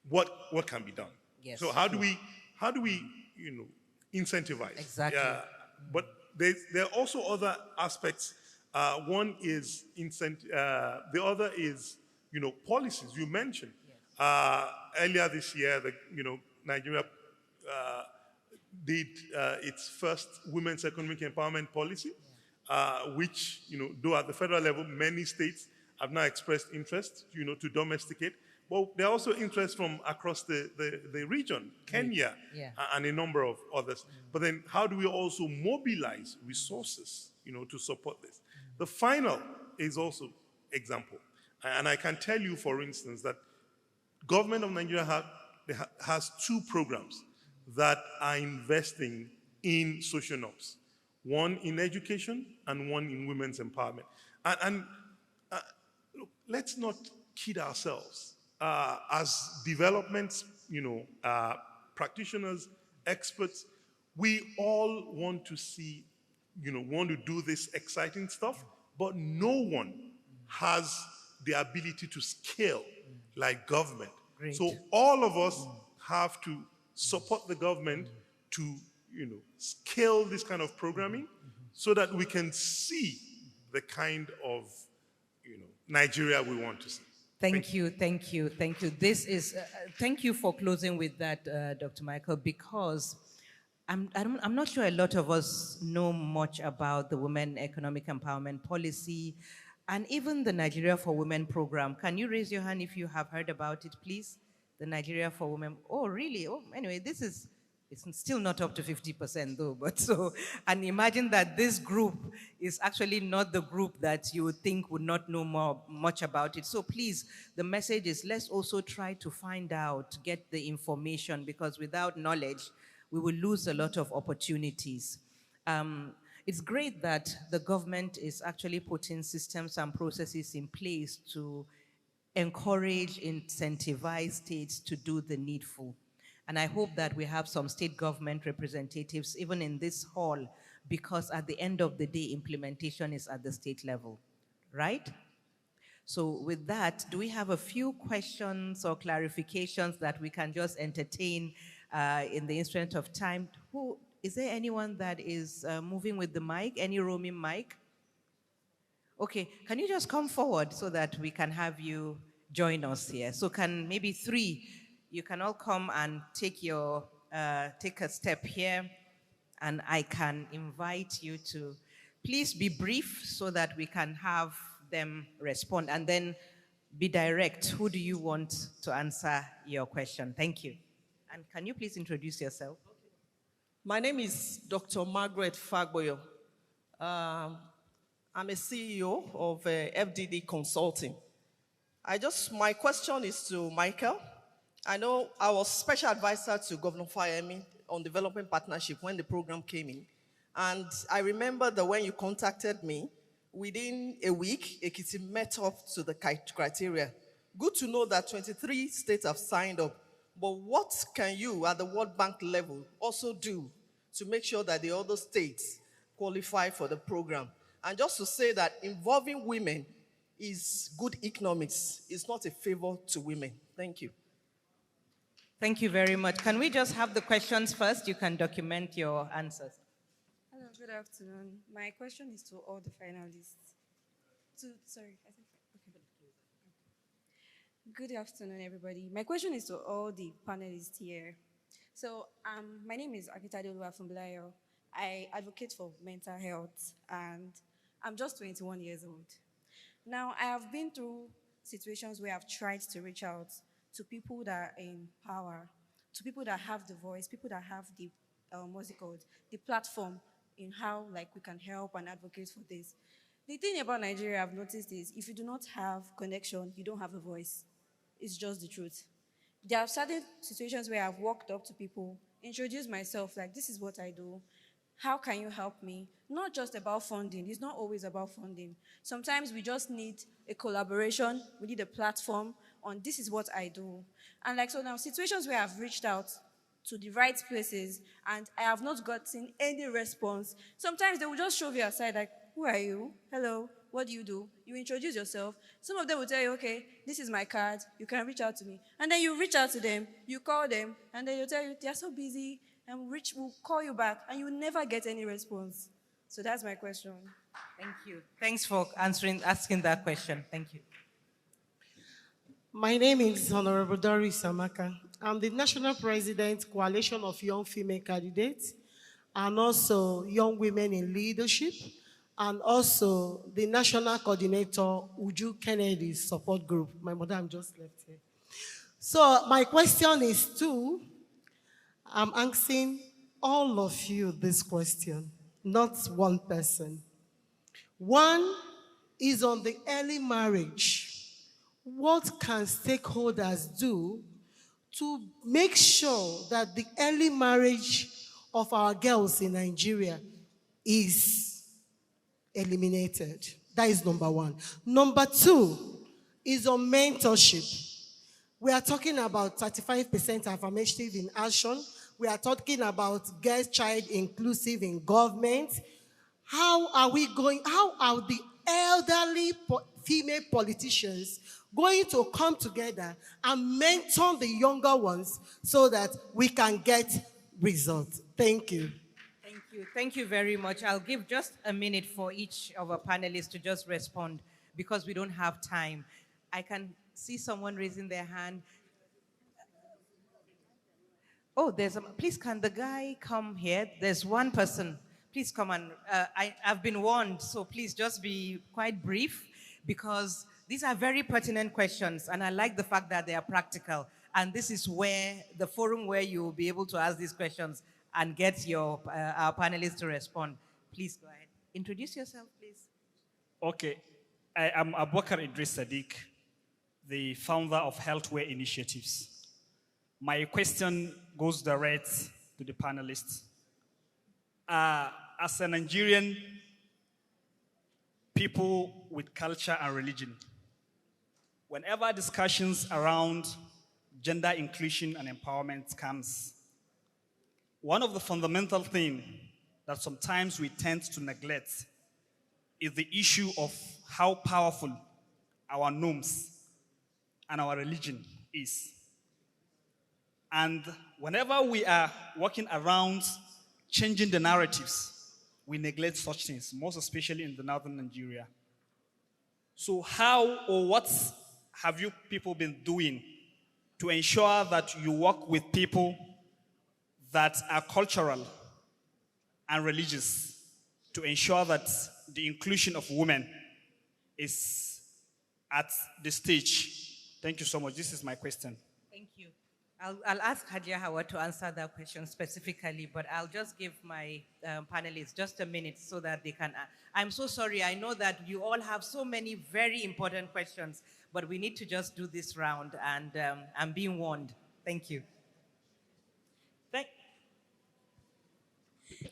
what can be done. Yes. So how do we incentivize? Exactly. But there are also other aspects. One is the other is, policies. You mentioned earlier this year, Nigeria did its first women's economic empowerment policy, which, though at the federal level, many states have now expressed interest, to domesticate. But there are also interests from across the region, Kenya, and a number of others. But then how do we also mobilize resources, to support this? The final is also example. And I can tell you, for instance, that government of Nigeria has 2 programs that are investing in social norms. One in education and one in women's empowerment. And look, let's not kid ourselves. As development, practitioners, experts, we all want to see, want to do this exciting stuff, but no one has the ability to scale like government. Great. So all of us have to support the government to, scale this kind of programming so that we can see the kind of, Nigeria we want to see. Thank you. This is, thank you for closing with that, Dr. Michael, because I'm not sure a lot of us know much about the Women Economic Empowerment Policy and even the Nigeria for Women program. Can you raise your hand if you have heard about it, please? The Nigeria for Women. Oh, really? Oh, anyway, it's still not up to 50% though, but so, and imagine that this group is actually not the group that you would think would not know much about it. So please, the message is let's also try to find out, get the information, because without knowledge, we will lose a lot of opportunities. It's great that the government is actually putting systems and processes in place to encourage, incentivize states to do the needful. And I hope that we have some state government representatives even in this hall, because at the end of the day, implementation is at the state level, right? So with that, do we have a few questions or clarifications that we can just entertain in the interest of time? Is there anyone that is moving with the mic? Any roaming mic? Okay, can you just come forward so that we can have you join us here? So can maybe three, you can all come and take a step here, and I can invite you to please be brief so that we can have them respond, and then be direct. Who do you want to answer your question? Thank you. And can you please introduce yourself? My name is Dr. Margaret Fagboyo. I'm a CEO of FDD Consulting. My question is to Michael. I know I was special advisor to Governor Fayemi on development partnership when the program came in. And I remember that when you contacted me, within a week, Ekiti met up to the criteria. Good to know that 23 states have signed up. But what can you, at the World Bank level, also do to make sure that the other states qualify for the program? And just to say that involving women is good economics. It's not a favor to women. Thank you. Thank you very much. Can we just have the questions first? You can document your answers. Hello, good afternoon. My question is to all the finalists. Good afternoon, everybody. My question is to all the panelists here. So, my name is Akitade Oluwafunbulayo. I advocate for mental health, and I'm just 21 years old. Now, I have been through situations where I've tried to reach out to people that are in power, to people that have the voice, people that have the, the platform in how we can help and advocate for this. The thing about Nigeria I've noticed is if you do not have connection, you don't have a voice. It's just the truth. There are certain situations where I've walked up to people, introduced myself, this is what I do. How can you help me? Not just about funding. It's not always about funding. Sometimes we just need a collaboration. We need a platform on this is what I do. And so now, situations where I've reached out to the right places and I have not gotten any response, sometimes they will just shove you aside who are you? Hello, what do? You introduce yourself. Some of them will tell you, okay, this is my card. You can reach out to me. And then you reach out to them, you call them, and then they'll tell you, they're so busy, and we'll call you back, and you never get any response. So that's my question. Thank you. Thanks for asking that question. Thank you. My name is Honorable Doris Amaka. I'm the National President, Coalition of Young Female Candidates, and also Young Women in Leadership, and also the National Coordinator, Uju Kennedy's support group. My madam just left here. So my question is I'm asking all of you this question, not one person. One is on the early marriage. What can stakeholders do to make sure that the early marriage of our girls in Nigeria is eliminated? That is number one. Number two is on mentorship. We are talking about 35% affirmative in action. We are talking about girls' child inclusive in government. How are the elderly female politicians going to come together and mentor the younger ones so that we can get results? Thank you. Thank you. Thank you very much. I'll give just a minute for each of our panelists to just respond because we don't have time. I can see someone raising their hand. Oh, please, can the guy come here? There's one person. Please come and, I've been warned, so please just be quite brief because these are very pertinent questions and I like the fact that they are practical. And this is the forum where you will be able to ask these questions and get our panelists to respond. Please go ahead. Introduce yourself, please. Okay. I am Abubakar Idris Sadiq, the founder of Healthware Initiatives. My question goes direct to the panelists. As a Nigerian, people with culture and religion, whenever discussions around gender inclusion and empowerment comes, one of the fundamental things that sometimes we tend to neglect is the issue of how powerful our norms and our religion is. And whenever we are working around changing the narratives, we neglect such things, most especially in the northern Nigeria. So how or what have you people been doing to ensure that you work with people that are cultural and religious to ensure that the inclusion of women is at the stage? Thank you so much. This is my question. Thank you. I'll ask Hadia Hawa to answer that question specifically, but I'll just give my panelists just a minute so that they can. I'm so sorry. I know that you all have so many very important questions, but we need to just do this round, and I'm being warned. Thank you.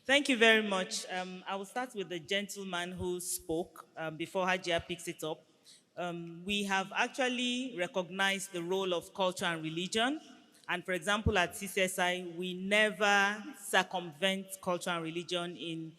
Thank you very much. I will start with the gentleman who spoke before Hajia picks it up. We have actually recognized the role of culture and religion. And for example, at CCSI, we never circumvent culture and religion in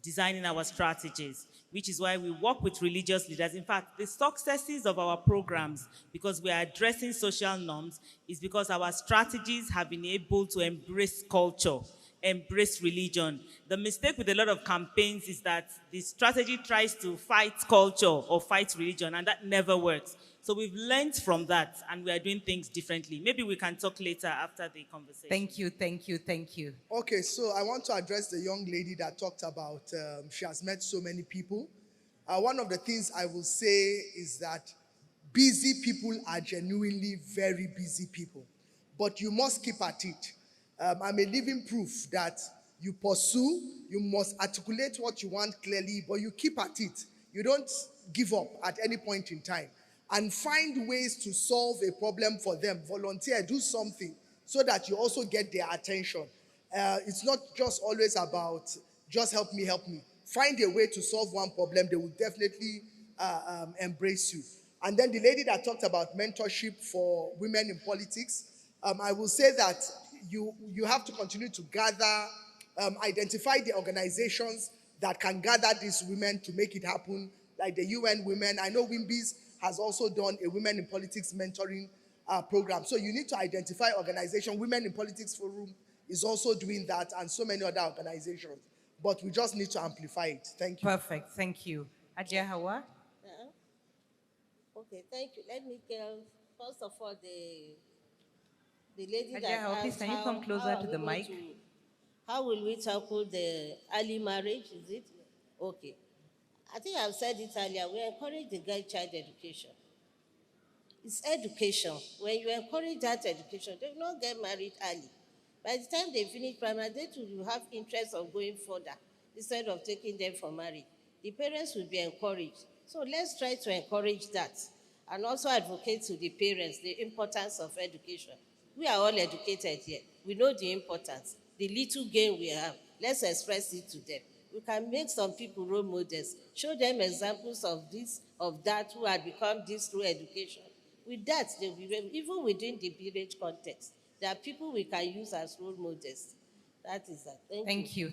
designing our strategies, which is why we work with religious leaders. In fact, the successes of our programs, because we are addressing social norms, is because our strategies have been able to embrace culture, embrace religion. The mistake with a lot of campaigns is that the strategy tries to fight culture or fight religion, and that never works. So we've learned from that, and we are doing things differently. Maybe we can talk later after the conversation. Thank you, thank you, thank you. Okay, so I want to address the young lady that talked about she has met so many people. One of the things I will say is that busy people are genuinely very busy people, but you must keep at it. I'm a living proof that you pursue, you must articulate what you want clearly, but you keep at it. You don't give up at any point in time. And find ways to solve a problem for them. Volunteer, do something so that you also get their attention. It's not just always about just help me. Find a way to solve one problem. They will definitely embrace you. And then the lady that talked about mentorship for women in politics, I will say that you have to continue to gather, identify the organizations that can gather these women to make it happen, like the UN Women. I know WIMBIS has also done a Women in Politics mentoring program. So you need to identify organizations. Women in Politics Forum is also doing that, and so many other organizations. But we just need to amplify it. Thank you. Perfect, thank you. Ajia Hawa? Okay, thank you. Let me tell, first of all, the lady Ajia that Hawa, please, asked can you come closer to the mic? How will we tackle the early marriage, is it? Okay. I think I've said it earlier, we encourage the girl child education. It's education. When you encourage that education, they will not get married early. By the time they finish primary, they too will have interest of going further instead of taking them for marriage. The parents will be encouraged. So let's try to encourage that and also advocate to the parents the importance of education. We are all educated here. We know the importance. The little gain we have, let's express it to them. We can make some people role models, show them examples of this, of that, who had become this through education. With that, they will be, even within the village context, there are people we can use as role models. That is that. Thank you.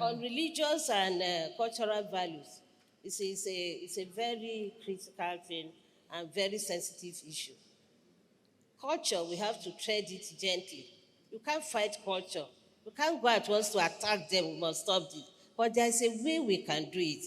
On religious and cultural values, it's a very critical thing and very sensitive issue. Culture, we have to tread it gently. You can't fight culture. You can't go at once to attack them. We must stop it. But there's a way we can do it.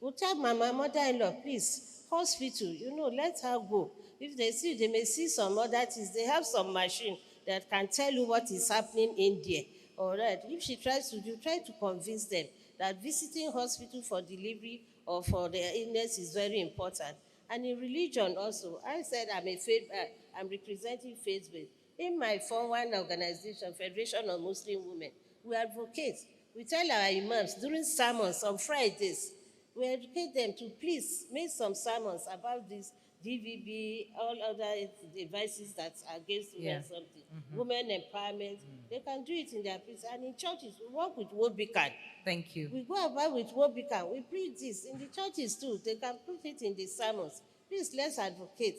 We'll tell my mother-in-law, please, hospital, let her go. If they may see some other things. They have some machine that can tell you what is happening in there. All right. If she try to convince them that visiting hospital for delivery or for their illness is very important. And in religion also, I said I'm representing faith-based. In my 4-1 organization, Federation of Muslim Women, we advocate. We tell our imams during sermons on Fridays, we educate them to please make some sermons about this DVB, all other devices that are against women, something. Women empowerment, they can do it in their place. And in churches, we work with Wobican. Thank you. We go about with Wobican. We preach this in the churches too. They can put it in the sermons. Please, let's advocate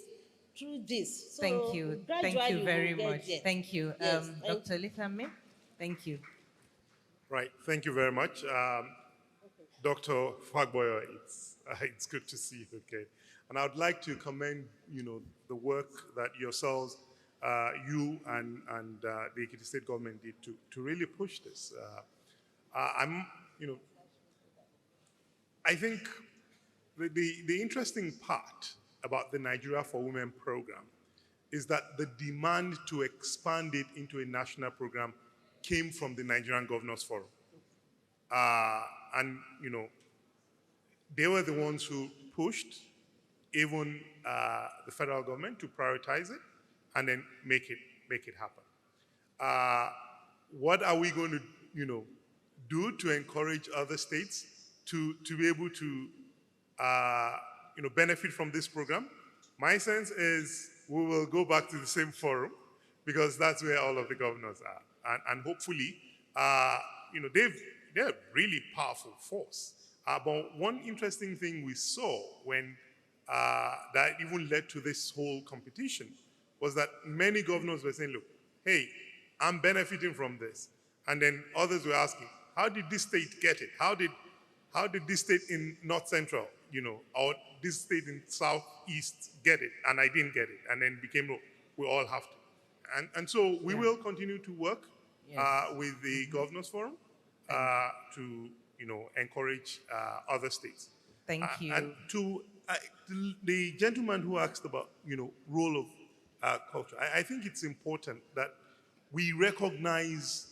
through this. So thank you very much. There. Thank you. Yes, Dr. Litame, thank you. Right, thank you very much. Dr. Fagboyo, it's good to see you again. And I would like to commend, the work that yourselves, you and the Ekiti State government did to really push this. I think the interesting part about the Nigeria for Women program is that the demand to expand it into a national program came from the Nigerian Governors Forum. And they were the ones who pushed even the federal government to prioritize it and then make it happen. What are we going to, do to encourage other states to be able to, benefit from this program? My sense is we will go back to the same forum because that's where all of the governors are, and hopefully, they're a really powerful force. But one interesting thing we saw when that even led to this whole competition was that many governors were saying, look, hey, I'm benefiting from this. And then others were asking, how did this state get it? How did this state in North Central, or this state in Southeast get it? And I didn't get it. And then became, no, we all have to. And so we will continue to work with the Governors Forum to, encourage other states. Thank you. And to the gentleman who asked about, role of culture, I think it's important that we recognize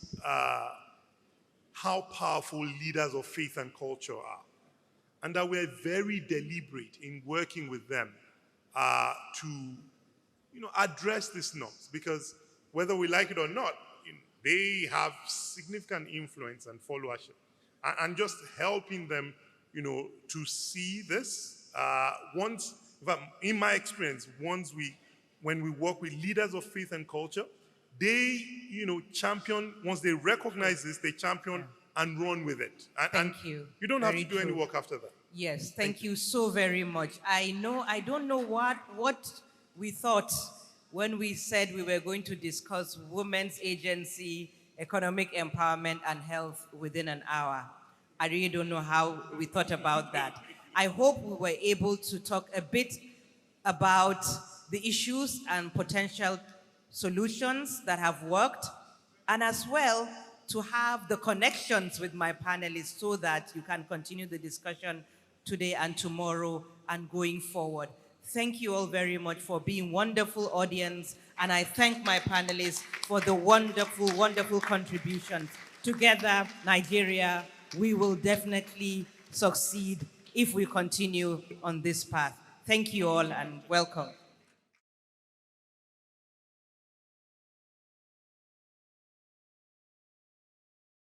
how powerful leaders of faith and culture are, and that we're very deliberate in working with them to, address these norms, because whether we like it or not, they have significant influence and followership, and just helping them, to see this. In my experience, when we work with leaders of faith and culture, they, champion, once they recognize this, they champion and run with it. Thank you. You don't have to do any work after that. Yes, thank you so very much. I don't know what we thought when we said we were going to discuss women's agency, economic empowerment, and health within an hour. I really don't know how we thought about that. I hope we were able to talk a bit about the issues and potential solutions that have worked, and as well to have the connections with my panelists so that you can continue the discussion today and tomorrow and going forward. Thank you all very much for being wonderful audience, and I thank my panelists for the wonderful, wonderful contributions. Together, Nigeria, we will definitely succeed if we continue on this path. Thank you all and welcome.